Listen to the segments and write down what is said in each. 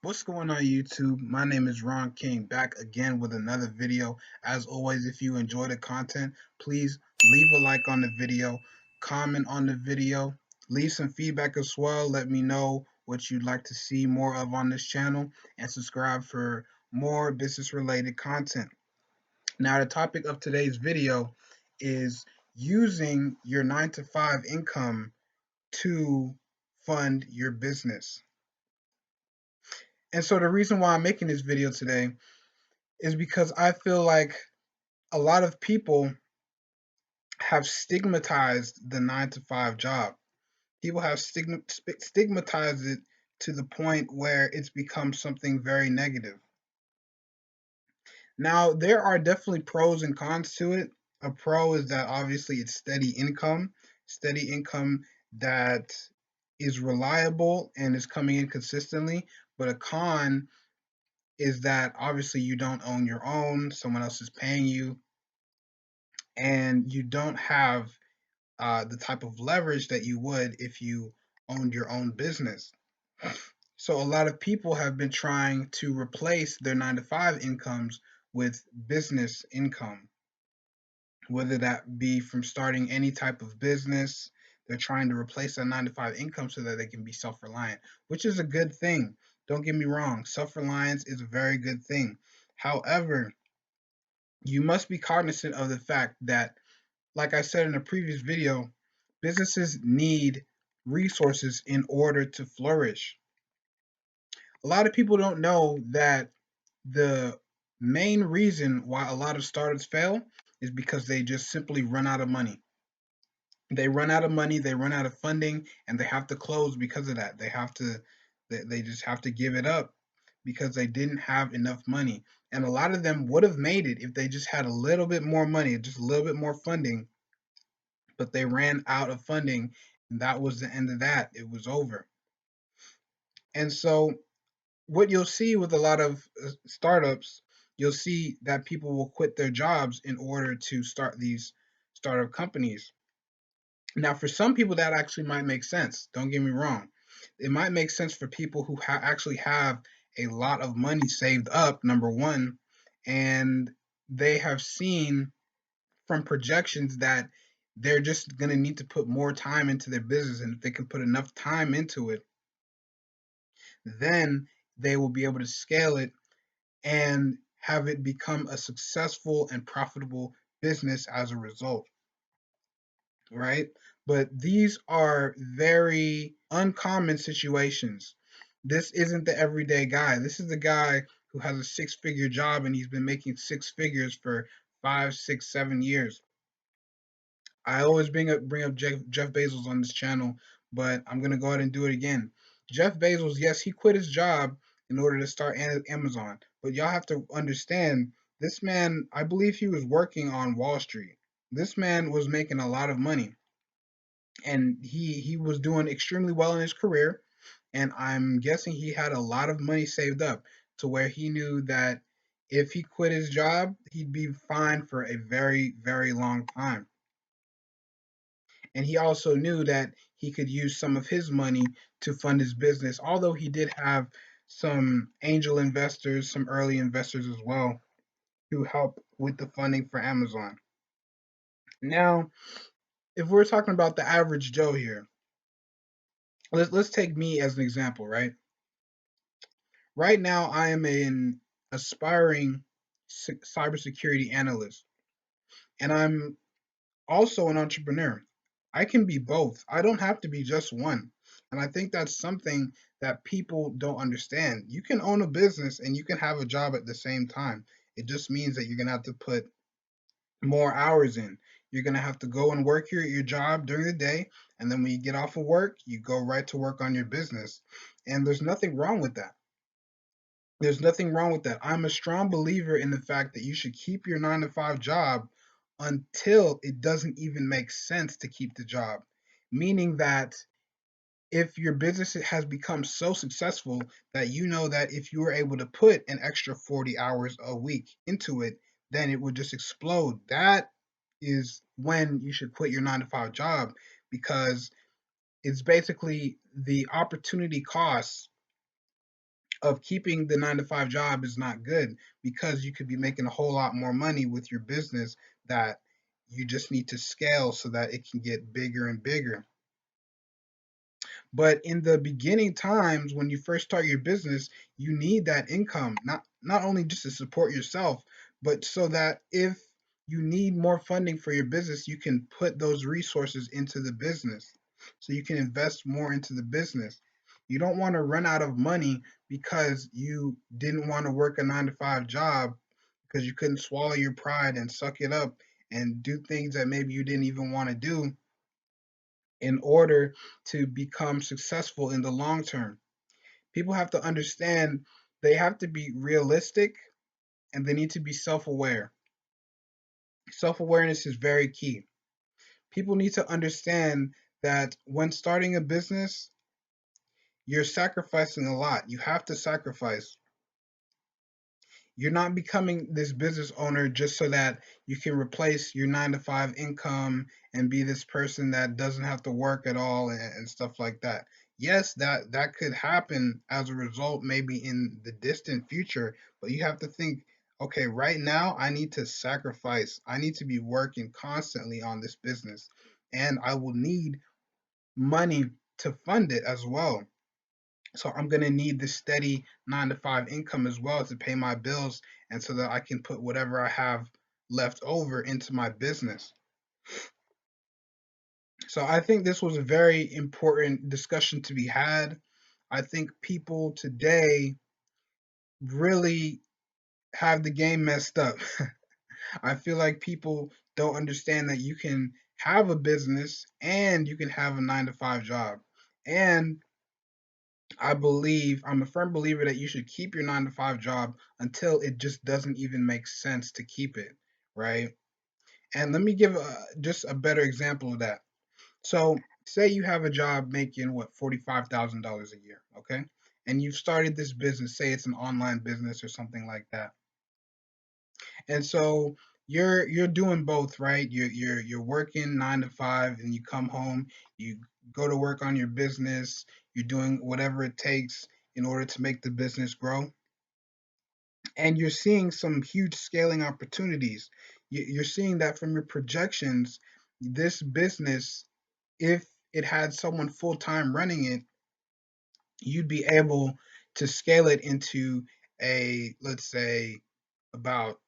What's going on YouTube? My name is Ron King, back again with another video. As always, if you enjoy the content, please leave a like on the video, comment on the video, leave some feedback as well. Let me know what you'd like to see more of on this channel, and subscribe for more business related content. Now, the topic of today's video is using your 9 to 5 income to fund your business. And so the reason why I'm making this video today is because I feel like a lot of people have stigmatized the 9 to 5 job. People have stigmatized it to the point where it's become something very negative. Now, there are definitely pros and cons to it. A pro is that obviously it's steady income that is reliable and is coming in consistently. But a con is that obviously you don't own your own, someone else is paying you, and you don't have the type of leverage that you would if you owned your own business. So a lot of people have been trying to replace their 9 to 5 incomes with business income, whether that be from starting any type of business. They're trying to replace that 9 to 5 income so that they can be self-reliant, which is a good thing. Don't get me wrong, self-reliance is a very good thing. However, you must be cognizant of the fact that, like I said in a previous video, businesses need resources in order to flourish. A lot of people don't know that the main reason why a lot of startups fail is because they just simply run out of money. They run out of money, they run out of funding, and they have to close because of that. They just have to give it up because they didn't have enough money. And a lot of them would have made it if they just had a little bit more money, just a little bit more funding, but they ran out of funding, and that was the end of that. It was over. And so what you'll see with a lot of startups, you'll see that people will quit their jobs in order to start these startup companies. Now, for some people, that actually might make sense. Don't get me wrong. It might make sense for people who actually have a lot of money saved up, number one, and they have seen from projections that they're just going to need to put more time into their business. And if they can put enough time into it, then they will be able to scale it and have it become a successful and profitable business as a result, right? But these are very uncommon situations. This isn't the everyday guy. This is the guy who has a 6-figure job and he's been making 6 figures for 5, 6, 7 years. I always bring up Jeff Bezos on this channel, but I'm gonna go ahead and do it again. Jeff Bezos, yes, he quit his job in order to start Amazon, but y'all have to understand this man. I believe he was working on Wall Street. This man was making a lot of money, and he was doing extremely well in his career. And I'm guessing he had a lot of money saved up to where he knew that if he quit his job, he'd be fine for a very, very long time. And he also knew that he could use some of his money to fund his business, although he did have some angel investors, some early investors as well, who help with the funding for Amazon. Now, if we're talking about the average Joe here, let's take me as an example, right? Right now, I am an aspiring cybersecurity analyst, and I'm also an entrepreneur. I can be both. I don't have to be just one. And I think that's something that people don't understand. You can own a business and you can have a job at the same time. It just means that you're going to have to put more hours in. You're going to have to go and work your job during the day. And then when you get off of work, you go right to work on your business. And there's nothing wrong with that. There's nothing wrong with that. I'm a strong believer in the fact that you should keep your 9 to 5 job until it doesn't even make sense to keep the job. Meaning that if your business has become so successful that you know that if you were able to put an extra 40 hours a week into it, then it would just explode. That is when you should quit your 9 to 5 job, because it's basically the opportunity cost of keeping the 9 to 5 job is not good, because you could be making a whole lot more money with your business that you just need to scale so that it can get bigger and bigger. But in the beginning times when you first start your business, you need that income, not only just to support yourself, but so that if you need more funding for your business, you can put those resources into the business. So you can invest more into the business. You don't want to run out of money because you didn't want to work a 9 to 5 job, because you couldn't swallow your pride and suck it up and do things that maybe you didn't even want to do in order to become successful in the long term. People have to understand they have to be realistic, and they need to be self aware. Self awareness is very key. People need to understand that when starting a business, you're sacrificing a lot. You have to sacrifice. You're not becoming this business owner just so that you can replace your 9 to 5 income and be this person that doesn't have to work at all, and stuff like that. Yes, that could happen as a result, maybe in the distant future, but you have to think, okay, right now I need to sacrifice. I need to be working constantly on this business, and I will need money to fund it as well. So I'm going to need this steady 9 to 5 income as well to pay my bills, and so that I can put whatever I have left over into my business. So I think this was a very important discussion to be had. I think people today really have the game messed up. I feel like people don't understand that you can have a business and you can have a 9 to 5 job. And I'm a firm believer that you should keep your 9 to 5 job until it just doesn't even make sense to keep it, right? And let me give just a better example of that. So, say you have a job making what, $45,000 a year, okay? And you've started this business, say it's an online business or something like that. And so you're doing both, right? You're working 9 to 5, and you come home, you go to work on your business, you're doing whatever it takes in order to make the business grow. And you're seeing some huge scaling opportunities. You're seeing that from your projections, this business, if it had someone full time running it, you'd be able to scale it into a, about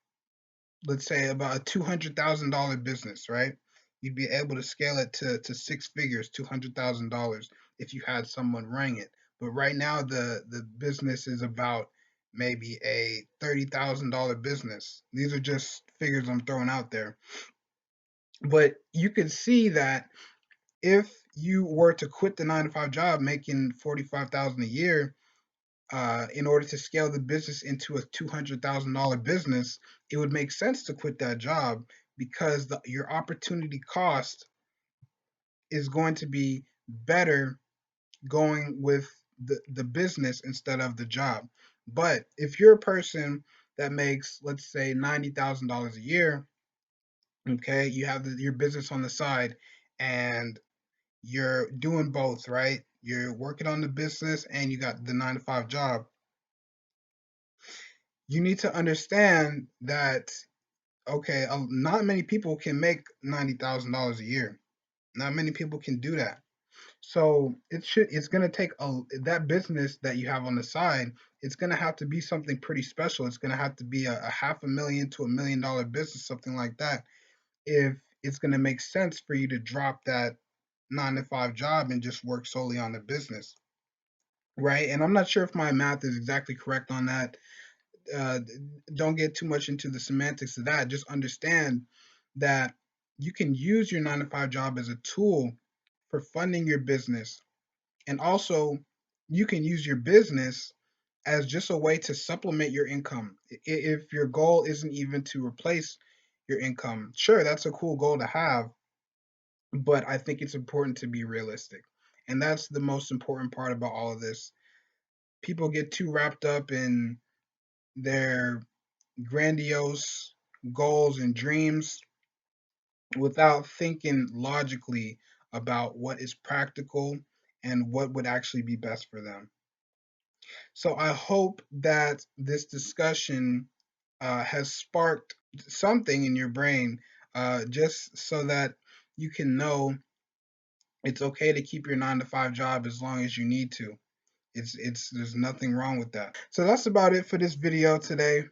let's say about a $200,000 business, right? You'd be able to scale it to 6 figures, $200,000, if you had someone running it. But right now, the business is about maybe a $30,000 business. These are just figures I'm throwing out there. But you could see that if you were to quit the 9 to 5 job making 45,000 a year, in order to scale the business into a $200,000 business, it would make sense to quit that job, because your opportunity cost is going to be better going with the business instead of the job. But if you're a person that makes, let's say, $90,000 a year, okay, you have your business on the side, and you're doing both, right? You're working on the business and you got the 9 to 5 job. You need to understand that, okay, not many people can make $90,000 a year. Not many people can do that. So it's gonna take that business that you have on the side. It's gonna have to be something pretty special. It's gonna have to be a half a million to $1 million business, something like that, if it's gonna make sense for you to drop that 9 to 5 job and just work solely on the business, right? And I'm not sure if my math is exactly correct on that. uh, don't get too much into the semantics of that. Just understand that you can use your 9 to 5 job as a tool for funding your business. And also, you can use your business as just a way to supplement your income. If your goal isn't even to replace your income, sure, that's a cool goal to have, but I think it's important to be realistic. And that's the most important part about all of this. People get too wrapped up in their grandiose goals and dreams without thinking logically about what is practical and what would actually be best for them. So I hope that this discussion has sparked something in your brain, just so that you can know it's okay to keep your 9 to 5 job as long as you need to. It's there's nothing wrong with that. So that's about it for this video today.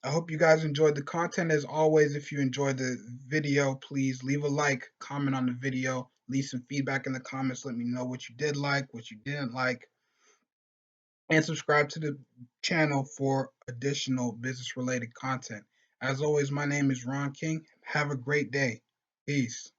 I hope you guys enjoyed the content. As always, if you enjoyed the video, please leave a like, comment on the video, leave some feedback in the comments. Let me know what you did like, what you didn't like, and subscribe to the channel for additional business related content. As always, my name is Ron King. Have a great day. Peace.